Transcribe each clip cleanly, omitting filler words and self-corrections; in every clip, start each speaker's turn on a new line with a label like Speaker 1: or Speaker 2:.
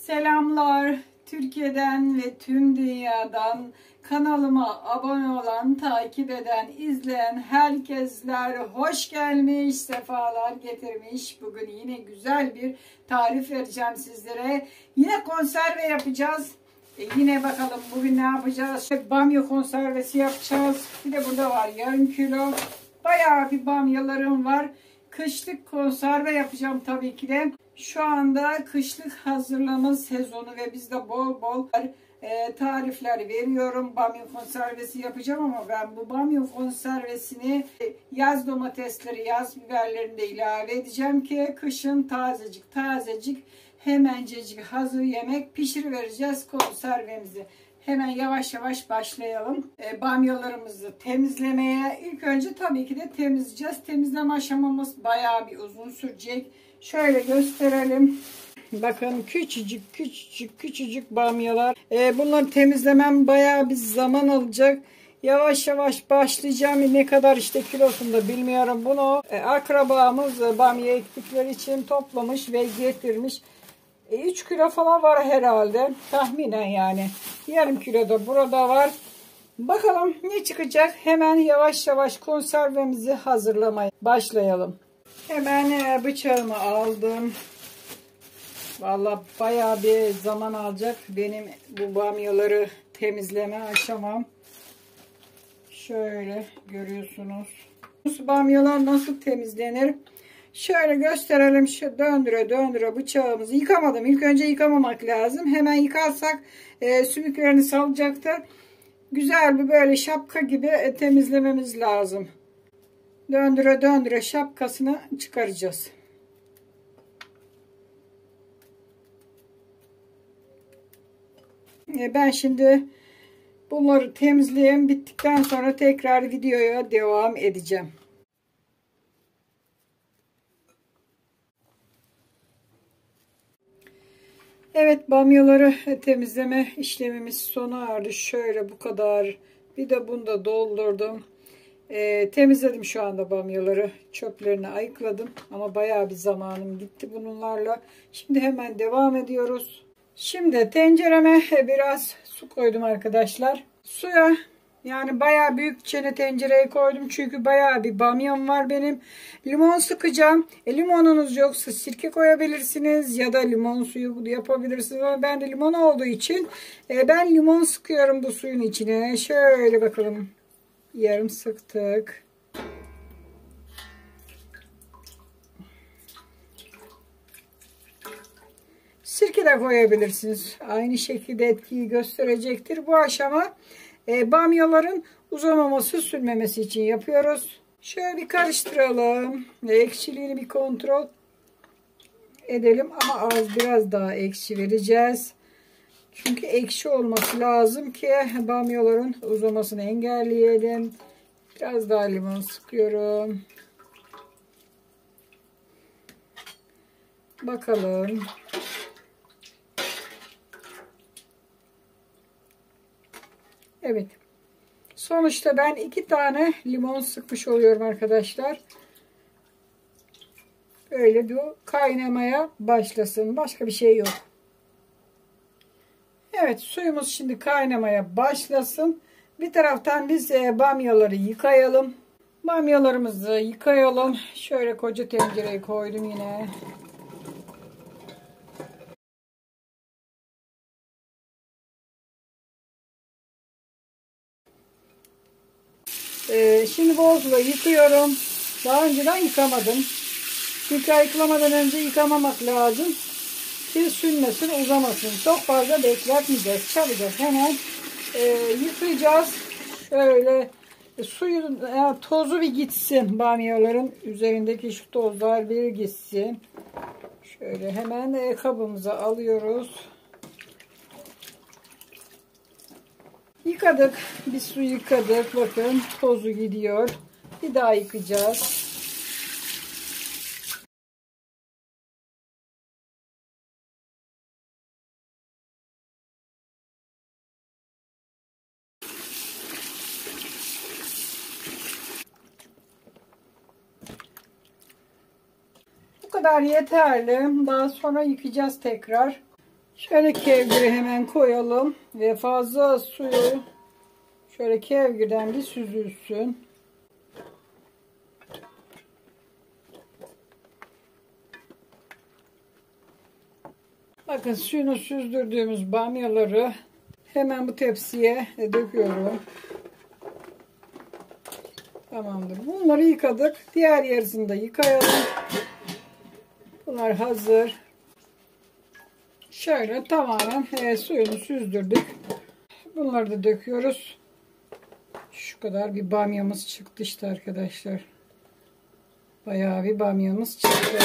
Speaker 1: Selamlar Türkiye'den ve tüm dünyadan kanalıma abone olan, takip eden, izleyen herkesler hoş gelmiş, sefalar getirmiş. Bugün yine güzel bir tarif vereceğim sizlere. Yine konserve yapacağız. Yine bakalım bugün ne yapacağız? Bamya konservesi yapacağız. Bir de burada var yarım kilo. Bayağı bir bamyalarım var. Kışlık konserve yapacağım tabii ki de. Şu anda kışlık hazırlama sezonu ve bizde bol bol tarifler veriyorum. Bamya konservesi yapacağım ama ben bu bamya konservesini yaz domatesleri, yaz biberlerini de ilave edeceğim ki kışın tazecik tazecik hemencecik hazır yemek pişirivereceğiz konservemizi. Hemen yavaş yavaş başlayalım. Bamyalarımızı temizlemeye. İlk önce tabii ki de temizleyeceğiz. Temizleme aşamamız bayağı bir uzun sürecek. Şöyle gösterelim. Bakın küçücük bamyalar. Bunları temizlemem bayağı bir zaman alacak. Yavaş yavaş başlayacağım. Ne kadar işte kilosunda bilmiyorum. Bunu akrabamız bamya ektikleri için toplamış ve getirmiş. 3 kilo falan var herhalde. Tahminen yani. Yarım kilo da burada var. Bakalım ne çıkacak. Hemen yavaş yavaş konservemizi hazırlamaya başlayalım. Hemen bıçağımı aldım. Vallahi bayağı bir zaman alacak benim bu bamyaları temizleme aşamam. Şöyle görüyorsunuz. Bu bamyalar nasıl temizlenir? Şöyle gösterelim. Şu döndüre bıçağımızı yıkamadım. İlk önce yıkamamak lazım. Hemen yıkarsak sümüklerini salacaktır. Güzel bir böyle şapka gibi temizlememiz lazım. Döndüre şapkasını çıkaracağız. Ben şimdi bunları temizleyeyim. Bittikten sonra tekrar videoya devam edeceğim. Evet, bamyaları temizleme işlemimiz sona erdi. Şöyle bu kadar. Bir de bunu da doldurdum. Temizledim şu anda bamyaları. Çöplerini ayıkladım. Ama bayağı bir zamanım gitti bunlarla. Şimdi hemen devam ediyoruz. Şimdi tencereme biraz su koydum arkadaşlar. Suya yani bayağı büyük çene tencereye koydum. Çünkü bayağı bir bamyam var benim. Limon sıkacağım. Limonunuz yoksa sirke koyabilirsiniz. Ya da limon suyu yapabilirsiniz. Ama bende limon olduğu için ben limon sıkıyorum bu suyun içine. Şöyle bakalım. Yarım sıktık. Sirke de koyabilirsiniz. Aynı şekilde etkiyi gösterecektir. Bu aşama bamyaların uzamaması, sürmemesi için yapıyoruz. Şöyle bir karıştıralım. Ekşiliğini bir kontrol edelim. Ama biraz daha ekşi vereceğiz. Çünkü ekşi olması lazım ki bamyaların uzamasını engelleyelim. Biraz daha limon sıkıyorum. Bakalım. Evet. Sonuçta ben 2 tane limon sıkmış oluyorum arkadaşlar. Böyle bu kaynamaya başlasın. Başka bir şey yok. Evet, suyumuz şimdi kaynamaya başlasın. Bir taraftan biz bamyaları yıkayalım. Bamyalarımızı yıkayalım. Şöyle koca tencereye koydum yine. Şimdi bozla yıkıyorum. Daha önceden yıkamadım. Çünkü ayıklamadan önce yıkamamak lazım. Ki sünmesin, uzamasın. Çok fazla bekletmeyeceğiz. Çabucak hemen yıkayacağız. Şöyle suyun tozu bir gitsin. Bamyaların üzerindeki şu tozlar bir gitsin. Şöyle hemen kabımıza alıyoruz. Yıkadık. Bir su yıkadık. Bakın tozu gidiyor. Bir daha yıkayacağız. Bu kadar yeterli. Daha sonra yıkayacağız tekrar. Şöyle kevgiri hemen koyalım ve fazla suyu şöyle kevgirden bir süzülsün. Bakın suyunu süzdürdüğümüz bamyaları hemen bu tepsiye döküyorum. Tamamdır. Bunları yıkadık. Diğer yarısını da yıkayalım. Bunlar hazır. Şöyle tamamen suyunu süzdürdük. Bunları da döküyoruz. Şu kadar bir bamyamız çıktı işte arkadaşlar. Bayağı bir bamyamız çıktı.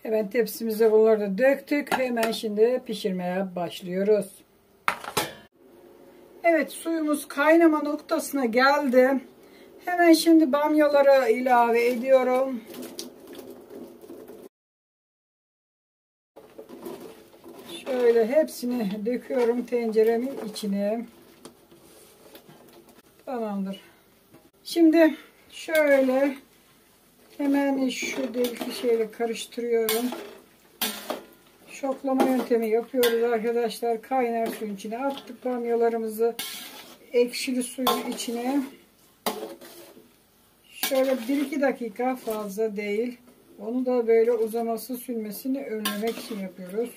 Speaker 1: Hemen tepsimize bunları da döktük. Hemen şimdi pişirmeye başlıyoruz. Evet, suyumuz kaynama noktasına geldi. Hemen şimdi bamyaları ilave ediyorum. Şöyle hepsini döküyorum tenceremin içine. Tamamdır. Şimdi şöyle hemen şu delikli şeyle karıştırıyorum. Şoklama yöntemi yapıyoruz arkadaşlar. Kaynar suyun içine attık bamyalarımızı. Ekşili suyun içine. Şöyle 1-2 dakika, fazla değil. Onu da böyle uzaması, sünmesini önlemek için yapıyoruz.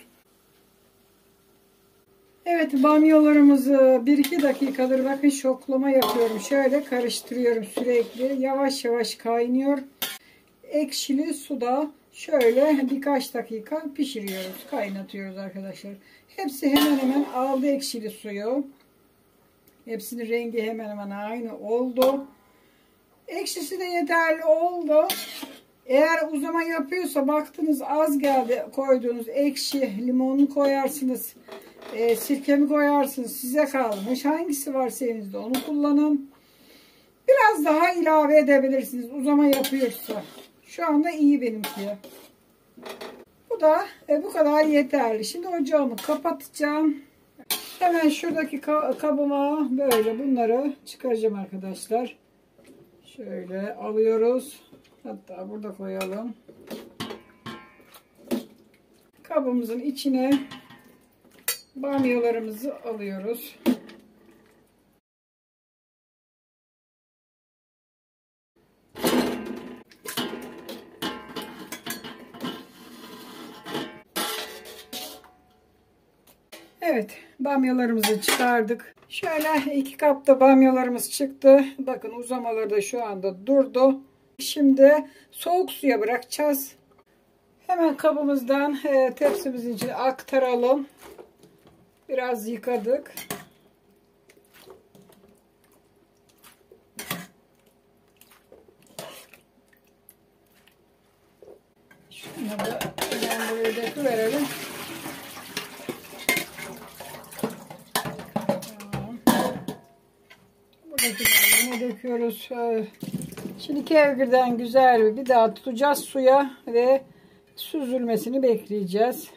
Speaker 1: Evet, bamyalarımızı 1-2 dakikadır bakın şoklama yapıyorum. Şöyle karıştırıyorum sürekli. Yavaş yavaş kaynıyor. Ekşili suda şöyle birkaç dakika pişiriyoruz. Kaynatıyoruz arkadaşlar. Hepsi hemen hemen aldı ekşili suyu. Hepsinin rengi hemen hemen aynı oldu. Ekşisi de yeterli oldu. Eğer uzama yapıyorsa baktınız az geldi, koyduğunuz ekşi, limonlu koyarsınız. Sirkemi koyarsınız. Size kalmış. Hangisi varsa elinizde onu kullanın. Biraz daha ilave edebilirsiniz. Uzama yapıyorsa. Şu anda iyi benimki. Bu da bu kadar yeterli. Şimdi ocağımı kapatacağım. Hemen şuradaki kabıma böyle bunları çıkaracağım arkadaşlar. Şöyle alıyoruz. Hatta burada koyalım. Kabımızın içine bamyalarımızı alıyoruz. Evet, bamyalarımızı çıkardık. Şöyle 2 kapta bamyalarımız çıktı. Bakın uzamaları da şu anda durdu. Şimdi soğuk suya bırakacağız. Hemen kabımızdan tepsimizin içine aktaralım. Biraz yıkadık. Şunu da hemen buraya döküverelim. Tamam. Buradakileri döküyoruz. Şimdi kevgirden güzel bir daha tutacağız suya ve süzülmesini bekleyeceğiz.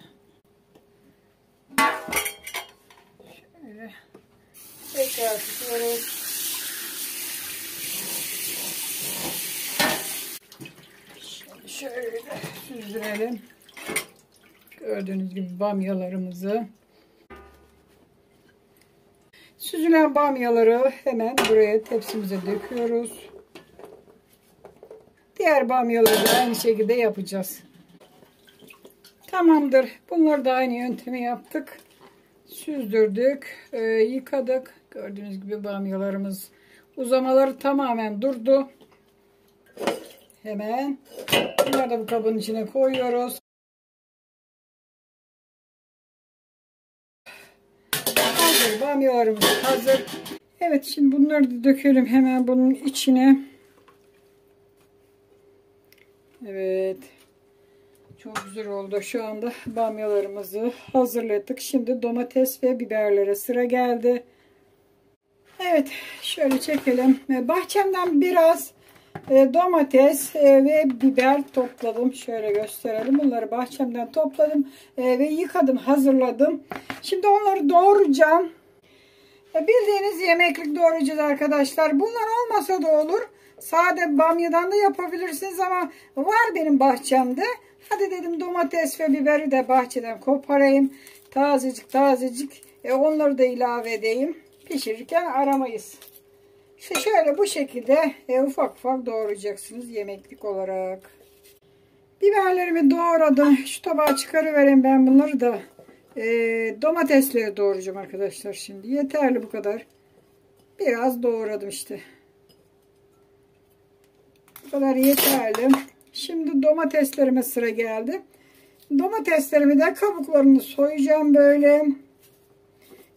Speaker 1: Şöyle tekrar tutuyoruz. Şöyle süzdürelim. Gördüğünüz gibi bamyalarımızı. Süzülen bamyaları hemen buraya tepsimize döküyoruz. Diğer bamyaları da aynı şekilde yapacağız. Tamamdır. Bunları da aynı yöntemi yaptık. Süzdürdük, yıkadık. Gördüğünüz gibi bamyalarımız uzamaları tamamen durdu. Hemen bunları da bu kabın içine koyuyoruz. Hazır, bamyalarımız hazır. Evet, şimdi bunları da dökelim hemen bunun içine. Evet. Çok güzel oldu. Şu anda bamyalarımızı hazırladık. Şimdi domates ve biberlere sıra geldi. Evet, şöyle çekelim. Bahçemden biraz domates ve biber topladım. Şöyle gösterelim. Bunları bahçemden topladım ve yıkadım, hazırladım. Şimdi onları doğrayacağım. Bildiğiniz yemeklik doğrayacağız arkadaşlar. Bunlar olmasa da olur. Sade bamyadan da yapabilirsiniz ama var benim bahçemde. Hadi dedim domates ve biberi de bahçeden koparayım. Tazecik tazecik. Onları da ilave edeyim. Pişirirken aramayız. İşte şöyle bu şekilde ufak ufak doğrayacaksınız yemeklik olarak. Biberlerimi doğradım. Şu tabağa çıkarıvereyim ben bunları da. Domatesleri doğrayacağım arkadaşlar şimdi. Yeterli bu kadar. Biraz doğradım işte. Bu kadar yeterli. Şimdi domateslerime sıra geldi. Domateslerimi de kabuklarını soyacağım böyle.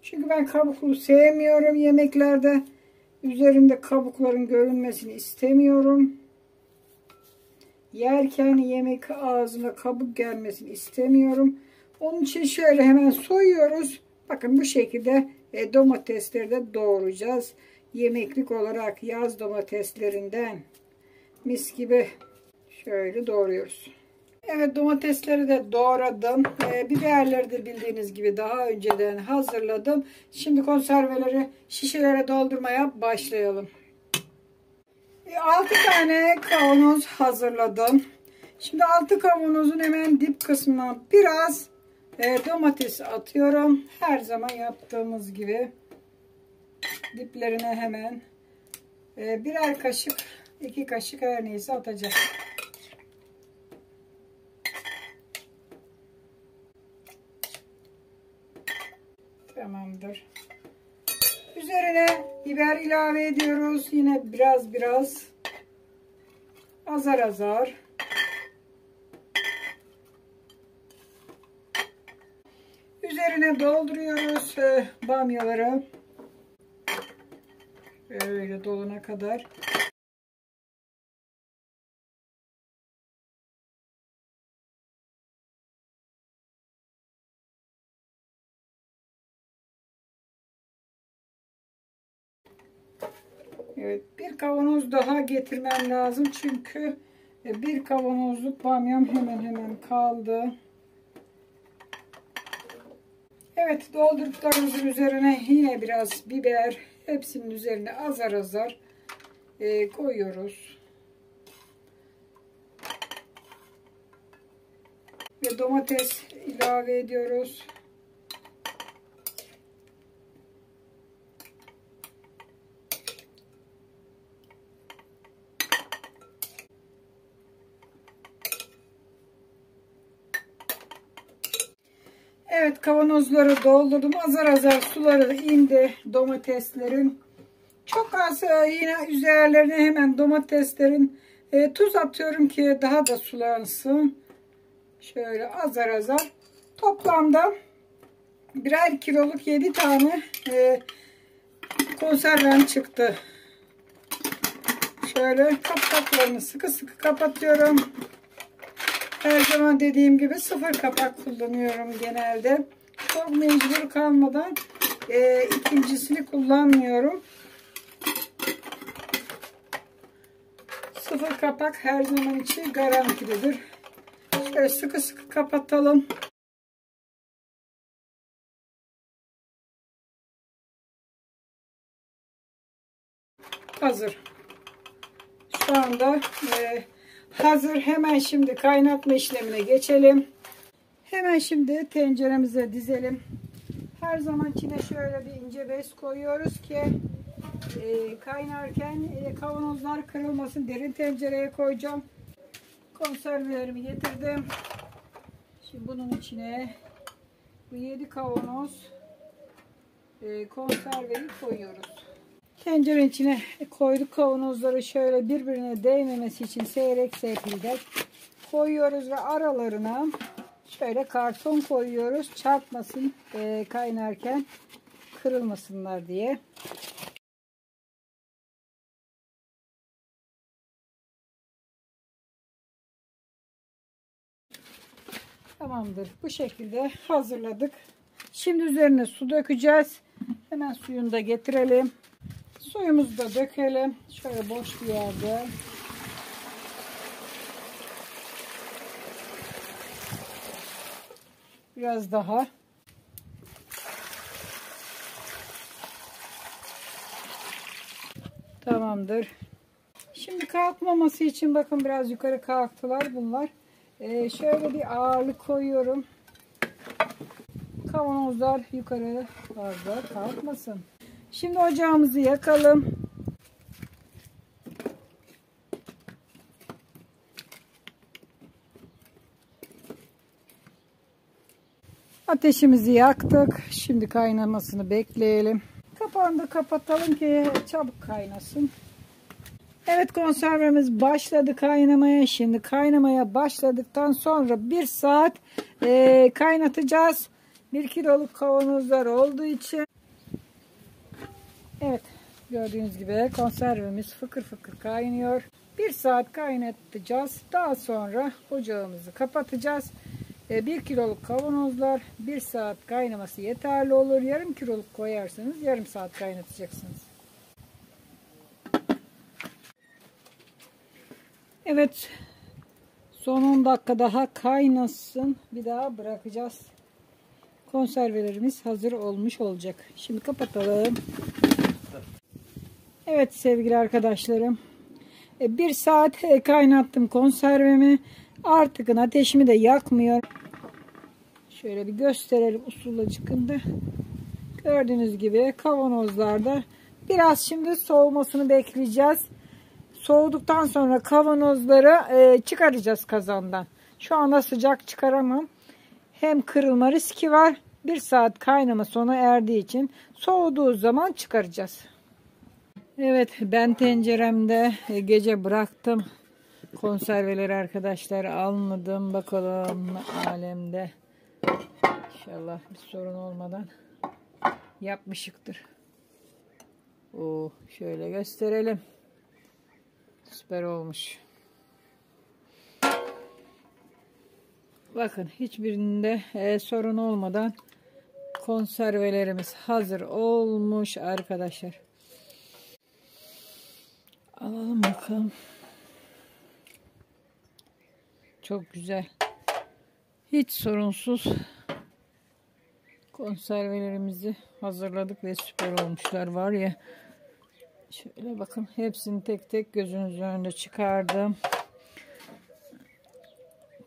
Speaker 1: Çünkü ben kabuklu sevmiyorum yemeklerde. Üzerinde kabukların görünmesini istemiyorum. Yerken yemek ağzına kabuk gelmesini istemiyorum. Onun için şöyle hemen soyuyoruz. Bakın bu şekilde domatesleri de doğrayacağız. Yemeklik olarak yaz domateslerinden mis gibi şöyle doğruyoruz. Evet, domatesleri de doğradım. Biberleri de bildiğiniz gibi daha önceden hazırladım. Şimdi konserveleri şişelere doldurmaya başlayalım. 6 tane kavanoz hazırladım. Şimdi 6 kavanozun hemen dip kısmına biraz domates atıyorum. Her zaman yaptığımız gibi diplerine hemen birer kaşık, 2 kaşık her neyse atacağım. Tamamdır. Üzerine biber ilave ediyoruz. Yine biraz azar azar. Üzerine dolduruyoruz bamyaları. Böyle dolana kadar. Evet, bir kavanoz daha getirmem lazım çünkü bir kavanozluk bamyam hemen kaldı. Evet, doldurduklarımızın üzerine yine biraz biber, hepsinin üzerine azar azar koyuyoruz. Ve domates ilave ediyoruz. Evet, kavanozları doldurdum. Azar azar suları indi domateslerin. Çok az yine üzerlerine hemen domateslerin tuz atıyorum ki daha da sulansın. Şöyle azar azar. Toplamda birer kiloluk 7 tane konservem çıktı. Şöyle kapaklarını sıkı kapatıyorum. Her zaman dediğim gibi sıfır kapak kullanıyorum genelde. Çok mecbur kalmadan ikincisini kullanmıyorum. Sıfır kapak her zaman için garantilidir. Şöyle sıkı kapatalım. Hazır. Şu anda hazır. Hemen şimdi kaynatma işlemine geçelim. Hemen şimdi tenceremize dizelim. Her zaman içine şöyle bir ince bez koyuyoruz ki kaynarken kavanozlar kırılmasın. Derin tencereye koyacağım. Konservelerimi getirdim. Şimdi bunun içine bu 7 kavanoz konserveyi koyuyoruz. Tencerenin içine koyduk kavanozları, şöyle birbirine değmemesi için seyrek şekilde koyuyoruz ve aralarına şöyle karton koyuyoruz. Çarpmasın kaynarken, kırılmasınlar diye. Tamamdır. Bu şekilde hazırladık. Şimdi üzerine su dökeceğiz. Hemen suyunu da getirelim. Suyumuzu da dökelim. Şöyle boş bir yerde. Biraz daha. Tamamdır. Şimdi kalkmaması için bakın biraz yukarı kalktılar bunlar. Şöyle bir ağırlık koyuyorum. Kavanozlar yukarı fazla kalkmasın. Şimdi ocağımızı yakalım. Ateşimizi yaktık. Şimdi kaynamasını bekleyelim. Kapağını da kapatalım ki çabuk kaynasın. Evet, konservemiz başladı kaynamaya. Şimdi kaynamaya başladıktan sonra 1 saat kaynatacağız. 1 kiloluk kavanozlar olduğu için. Evet, gördüğünüz gibi konservemiz fıkır fıkır kaynıyor. 1 saat kaynatacağız. Daha sonra ocağımızı kapatacağız. 1 kiloluk kavanozlar 1 saat kaynaması yeterli olur. Yarım kiloluk koyarsanız yarım saat kaynatacaksınız. Evet, son 10 dakika daha kaynasın. Bir daha bırakacağız. Konservelerimiz hazır olmuş olacak. Şimdi kapatalım. Evet sevgili arkadaşlarım. 1 saat kaynattım konservemi. Artık ateşimi de yakmıyor. Şöyle bir gösterelim usulacıkında. Gördüğünüz gibi kavanozlarda biraz şimdi soğumasını bekleyeceğiz. Soğuduktan sonra kavanozları çıkaracağız kazandan. Şu anda sıcak çıkaramam. Hem kırılma riski var. 1 saat kaynama sona erdiği için soğuduğu zaman çıkaracağız. Evet, ben tenceremde gece bıraktım konserveleri arkadaşlar, almadım. Bakalım alemde. İnşallah bir sorun olmadan yapmışıktır. Şöyle gösterelim. Süper olmuş. Bakın hiçbirinde sorun olmadan konservelerimiz hazır olmuş arkadaşlar. Alalım bakalım. Çok güzel. Hiç sorunsuz konservelerimizi hazırladık ve süper olmuşlar var ya. Şöyle bakın, hepsini tek tek gözünüzün önünde çıkardım.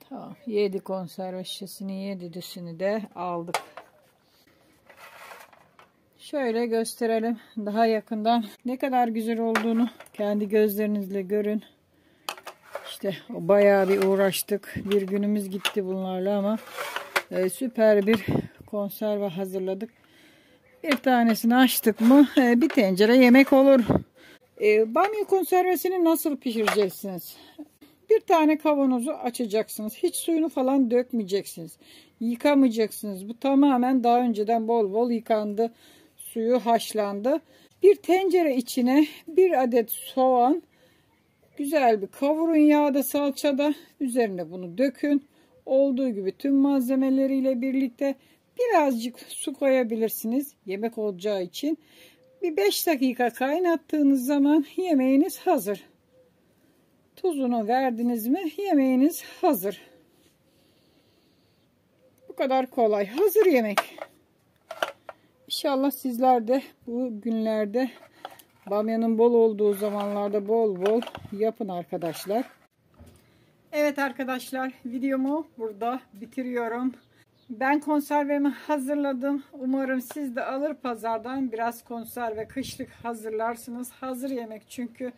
Speaker 1: Tamam, 7 konserve şişesini, 7'disini de aldık. Şöyle gösterelim daha yakından. Ne kadar güzel olduğunu kendi gözlerinizle görün. İşte bayağı bir uğraştık. Bir günümüz gitti bunlarla ama süper bir konserve hazırladık. Bir tanesini açtık mı bir tencere yemek olur. Bamya konservesini nasıl pişireceksiniz? Bir tane kavanozu açacaksınız. Hiç suyunu falan dökmeyeceksiniz. Yıkamayacaksınız. Bu tamamen daha önceden bol bol yıkandı. Suyu haşlandı. Bir tencere içine 1 adet soğan güzel bir kavurun yağda, salçada. Üzerine bunu dökün. Olduğu gibi tüm malzemeleriyle birlikte birazcık su koyabilirsiniz. Yemek olacağı için. Bir 5 dakika kaynattığınız zaman yemeğiniz hazır. Tuzunu verdiniz mi yemeğiniz hazır. Bu kadar kolay. Hazır yemek. İnşallah sizler de bu günlerde bamyanın bol olduğu zamanlarda bol bol yapın arkadaşlar. Evet arkadaşlar, videomu burada bitiriyorum. Ben konservemi hazırladım. Umarım siz de alır pazardan biraz konserve kışlık hazırlarsınız. Hazır yemek çünkü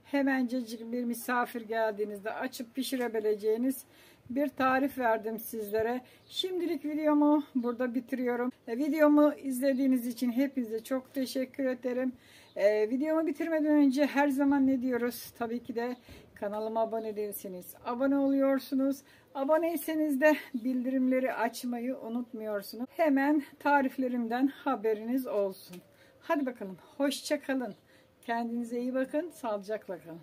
Speaker 1: hemencecik bir misafir geldiğinizde açıp pişirebileceğiniz bir tarif verdim sizlere. Şimdilik videomu burada bitiriyorum. Videomu izlediğiniz için hepinize çok teşekkür ederim. Videomu bitirmeden önce her zaman ne diyoruz? Tabii ki de kanalıma abone değilseniz abone oluyorsunuz. Aboneyseniz de bildirimleri açmayı unutmuyorsunuz. Hemen tariflerimden haberiniz olsun. Hadi bakalım, hoşça kalın. Kendinize iyi bakın, sağlıcakla kalın.